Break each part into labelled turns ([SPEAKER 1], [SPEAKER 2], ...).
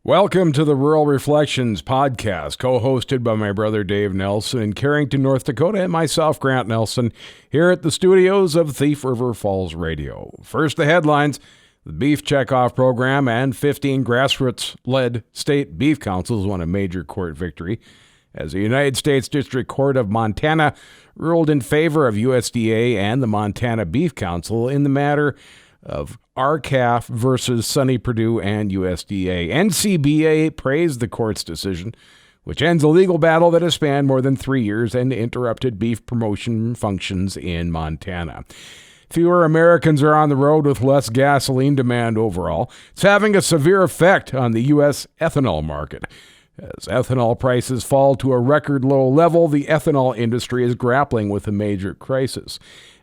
[SPEAKER 1] Welcome to the Rural Reflections podcast, co-hosted by my brother Dave Nelson in Carrington, North Dakota, and myself, Grant Nelson, here at the studios of Thief River Falls Radio. First, the headlines. The Beef Checkoff Program and 15 grassroots-led state beef councils won a major court victory as the United States District Court of Montana ruled in favor of USDA and the Montana Beef Council in the matter of RCAF versus Sonny Perdue and USDA. NCBA praised the court's decision, which ends a legal battle that has spanned more than 3 years and interrupted beef promotion functions in Montana. Fewer Americans are on the road with less gasoline demand overall. It's having a severe effect on the U.S. ethanol market. As ethanol prices fall to a record low level, the ethanol industry is grappling with a major crisis.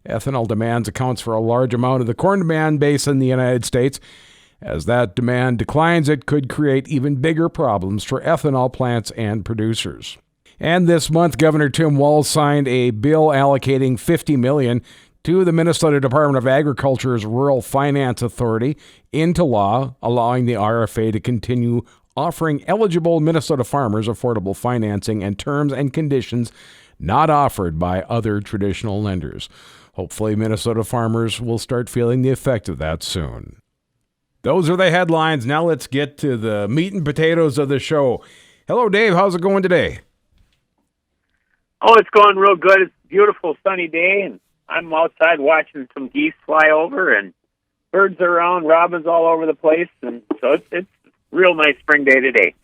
[SPEAKER 1] Ethanol demand accounts for a large amount of the corn demand base in the United States. As that demand declines, it could create even bigger problems for ethanol plants and producers. And this month, Governor Tim Walz signed a bill allocating $50 million to the Minnesota Department of Agriculture's Rural Finance Authority into law, allowing the RFA to continue offering eligible Minnesota farmers affordable financing and terms and conditions not offered by other traditional lenders. Hopefully, Minnesota farmers will start feeling the effect of that soon. Those are the headlines. Now let's get to the meat and potatoes of the show. Hello, Dave. How's it going today?
[SPEAKER 2] Oh, it's going real good. It's a beautiful sunny day, and I'm outside watching some geese fly over, and birds are around, robins all over the place, and so it's a real nice spring day today.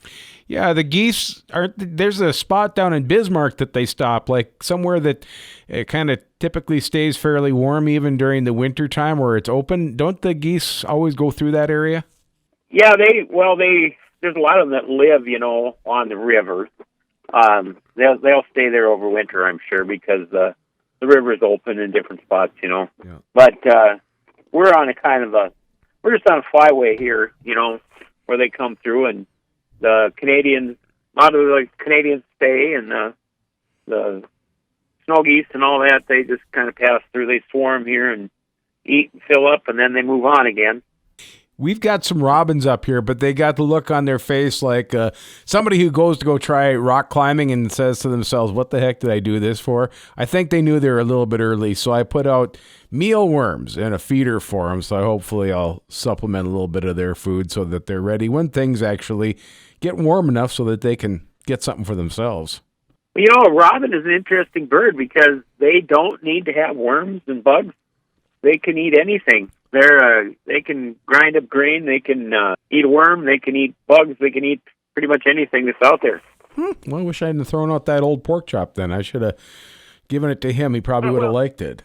[SPEAKER 1] Yeah, the geese there's a spot down in Bismarck that they stop, like somewhere that it kind of typically stays fairly warm even during the winter time where it's open. Don't the geese always go through that area?
[SPEAKER 2] Yeah, there's a lot of them that live, on the river. They'll stay there over winter, I'm sure, because the river's open in different spots, Yeah. But we're on we're just on a flyway here, where they come through, and the Canadians, a lot of the Canadians stay, and the snow geese and all that, they just kind of pass through. They swarm here and eat and fill up, and then they move on again.
[SPEAKER 1] We've got some robins up here, but they got the look on their face like somebody who goes to go try rock climbing and says to themselves, what the heck did I do this for? I think they knew they were a little bit early, so I put out mealworms and a feeder for them, so hopefully I'll supplement a little bit of their food so that they're ready when things actually get warm enough so that they can get something for themselves.
[SPEAKER 2] A robin is an interesting bird because they don't need to have worms and bugs. They can eat anything. They can grind up grain. They can eat a worm. They can eat bugs. They can eat pretty much anything that's out there.
[SPEAKER 1] Well, I wish I hadn't thrown out that old pork chop then. I should have given it to him. He probably would have liked it.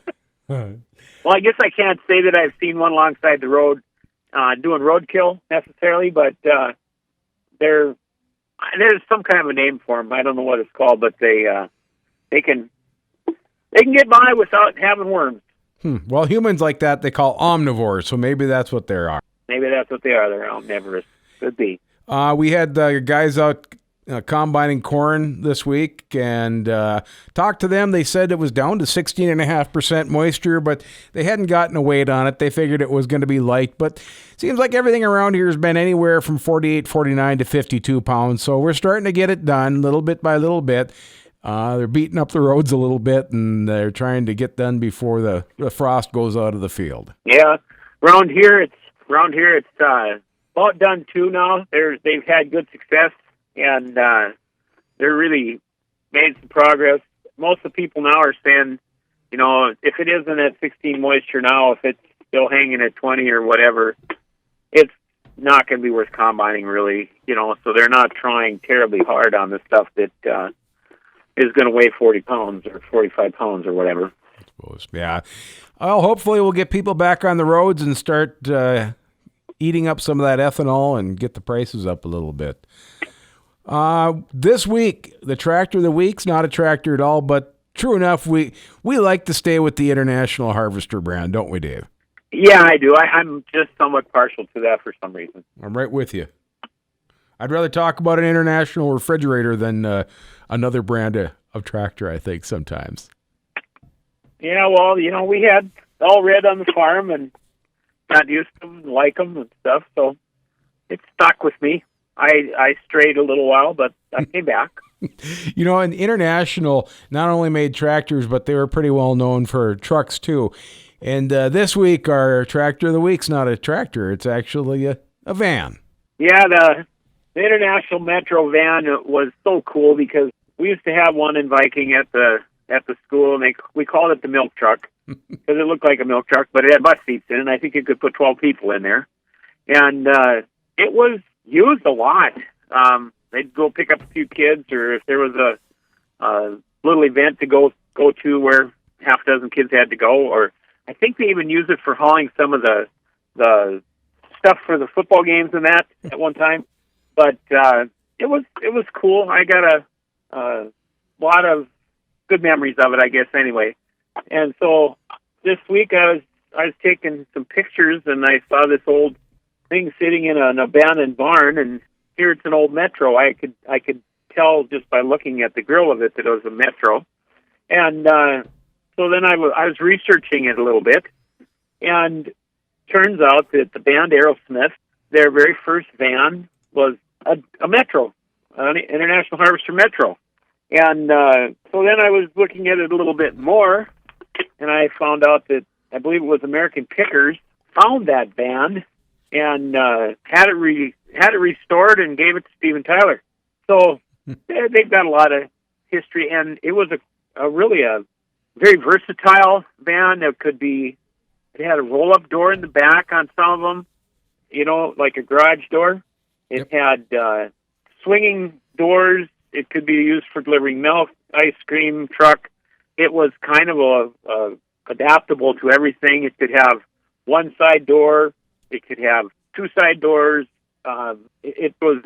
[SPEAKER 2] Well, I guess I can't say that I've seen one alongside the road doing roadkill necessarily, but there's some kind of a name for them. I don't know what it's called, but they can get by without having worms.
[SPEAKER 1] Well, humans like that they call omnivores, so maybe that's what they are.
[SPEAKER 2] Maybe that's what they are. They're omnivorous. Could be.
[SPEAKER 1] We had guys out combining corn this week and talked to them. They said it was down to 16.5% moisture, but they hadn't gotten a weight on it. They figured it was going to be light, but it seems like everything around here has been anywhere from 48, 49 to 52 pounds, so we're starting to get it done little bit by little bit. They're beating up the roads a little bit, and they're trying to get done before the frost goes out of the field.
[SPEAKER 2] Yeah, around here it's about done too now. They've had good success, and they're really made some progress. Most of the people now are saying, if it isn't at 16 moisture now, if it's still hanging at 20 or whatever, it's not going to be worth combining really. So they're not trying terribly hard on the stuff that is going to weigh 40 pounds or 45 pounds or whatever.
[SPEAKER 1] I suppose, yeah. Well, hopefully we'll get people back on the roads and start eating up some of that ethanol and get the prices up a little bit. This week, the tractor of the week's not a tractor at all, but true enough, we like to stay with the International Harvester brand, don't we, Dave?
[SPEAKER 2] Yeah, I do. I'm just somewhat partial to that for some reason.
[SPEAKER 1] I'm right with you. I'd rather talk about an International refrigerator than another brand of tractor, I think, sometimes.
[SPEAKER 2] Yeah, well, we had all red on the farm and got used to them and like them and stuff, so it stuck with me. I strayed a little while, but I came back.
[SPEAKER 1] And International not only made tractors, but they were pretty well known for trucks too. And this week, our tractor of the week's not a tractor; it's actually a van.
[SPEAKER 2] Yeah, the International Metro van was so cool because we used to have one in Viking at the school, and we called it the milk truck because it looked like a milk truck, but it had bus seats in it, and I think you could put 12 people in there. And it was used a lot. They'd go pick up a few kids, or if there was a little event to go to where half a dozen kids had to go, or I think they even used it for hauling some of the stuff for the football games and that at one time. But it was cool. I got a lot of good memories of it, I guess. Anyway, and so this week I was taking some pictures, and I saw this old thing sitting in an abandoned barn, and here it's an old Metro. I could tell just by looking at the grill of it that it was a Metro, and so then I was researching it a little bit, and turns out that the band Aerosmith, their very first van was a Metro, an International Harvester Metro, and so then I was looking at it a little bit more, and I found out that I believe it was American Pickers found that van and had it restored and gave it to Steven Tyler. So they've got a lot of history, and it was a really very versatile van. It had a roll-up door in the back on some of them, like a garage door. It had swinging doors. It could be used for delivering milk, ice cream, truck. It was kind of adaptable to everything. It could have one side door. It could have two side doors. It was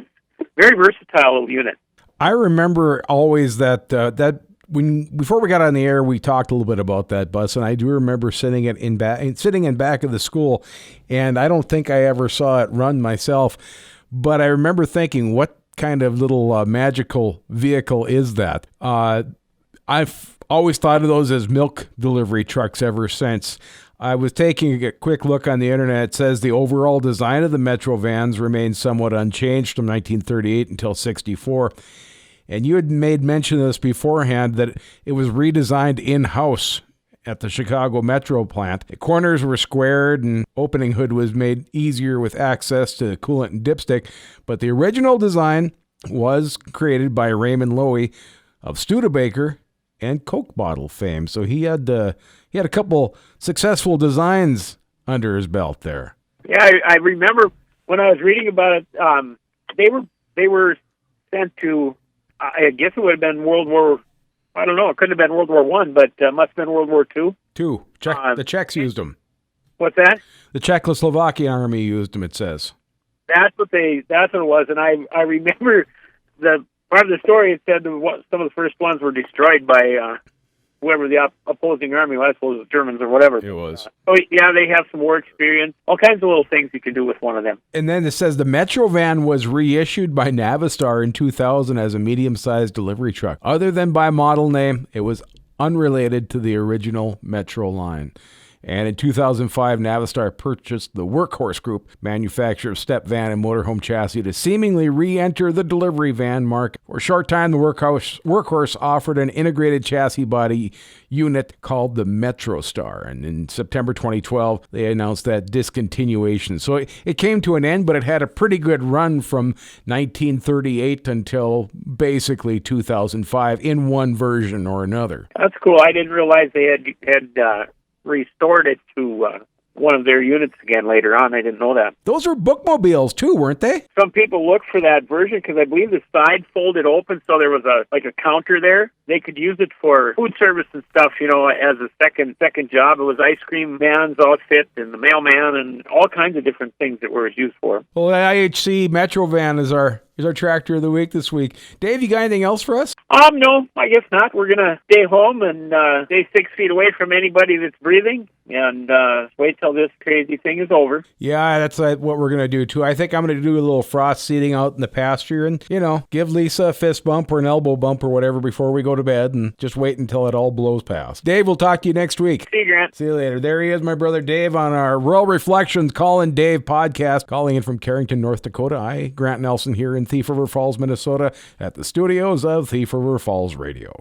[SPEAKER 2] very versatile little unit.
[SPEAKER 1] I remember always that before we got on the air, we talked a little bit about that bus, and I do remember sitting in back of the school, and I don't think I ever saw it run myself, but I remember thinking, what kind of little magical vehicle is that? I've always thought of those as milk delivery trucks ever since. I was taking a quick look on the internet. It says the overall design of the Metro vans remained somewhat unchanged from 1938 until 64. And you had made mention of this beforehand, that it was redesigned in-house at the Chicago Metro plant. The corners were squared and opening hood was made easier with access to coolant and dipstick. But the original design was created by Raymond Loewy of Studebaker and Coke bottle fame. So he had a couple successful designs under his belt there.
[SPEAKER 2] Yeah, I remember when I was reading about it. They were sent to, I guess it would have been World War. I don't know. It couldn't have been World War One, but must have been World War Two.
[SPEAKER 1] The Czechs used them.
[SPEAKER 2] What's that?
[SPEAKER 1] The Czechoslovakian army used them. It says.
[SPEAKER 2] That's what it was, and I remember the part of the story. It said that some of the first ones were destroyed by whoever the opposing army was. I suppose it was Germans or whatever.
[SPEAKER 1] It was.
[SPEAKER 2] Yeah, they have some war experience. All kinds of little things you can do with one of them.
[SPEAKER 1] And then it says the Metro van was reissued by Navistar in 2000 as a medium-sized delivery truck. Other than by model name, it was unrelated to the original Metro line. And in 2005, Navistar purchased the Workhorse Group, manufacturer of step van and motorhome chassis, to seemingly re-enter the delivery van market. For a short time, the Workhorse offered an integrated chassis body unit called the Metro Star. And in September 2012, they announced that discontinuation. So it came to an end, but it had a pretty good run from 1938 until basically 2005 in one version or another.
[SPEAKER 2] That's cool. I didn't realize they had restored it to one of their units again later on. I didn't know that.
[SPEAKER 1] Those were bookmobiles too, weren't they?
[SPEAKER 2] Some people look for that version because I believe the side folded open, so there was a counter there. They could use it for food service and stuff, as a second job. It was ice cream man's outfit and the mailman and all kinds of different things that were used for.
[SPEAKER 1] Well, the IHC Metro van is our tractor of the week this week. Dave, you got anything else for us?
[SPEAKER 2] No, I guess not. We're going to stay home and stay 6 feet away from anybody that's breathing. and wait till this crazy thing is over.
[SPEAKER 1] Yeah, that's what we're going to do, too. I think I'm going to do a little frost seeding out in the pasture and, give Lisa a fist bump or an elbow bump or whatever before we go to bed and just wait until it all blows past. Dave, we'll talk to you next week.
[SPEAKER 2] See you, Grant.
[SPEAKER 1] See you later. There he is, my brother Dave, on our Rural Reflections Call-in Dave podcast, calling in from Carrington, North Dakota. I, Grant Nelson, here in Thief River Falls, Minnesota, at the studios of Thief River Falls Radio.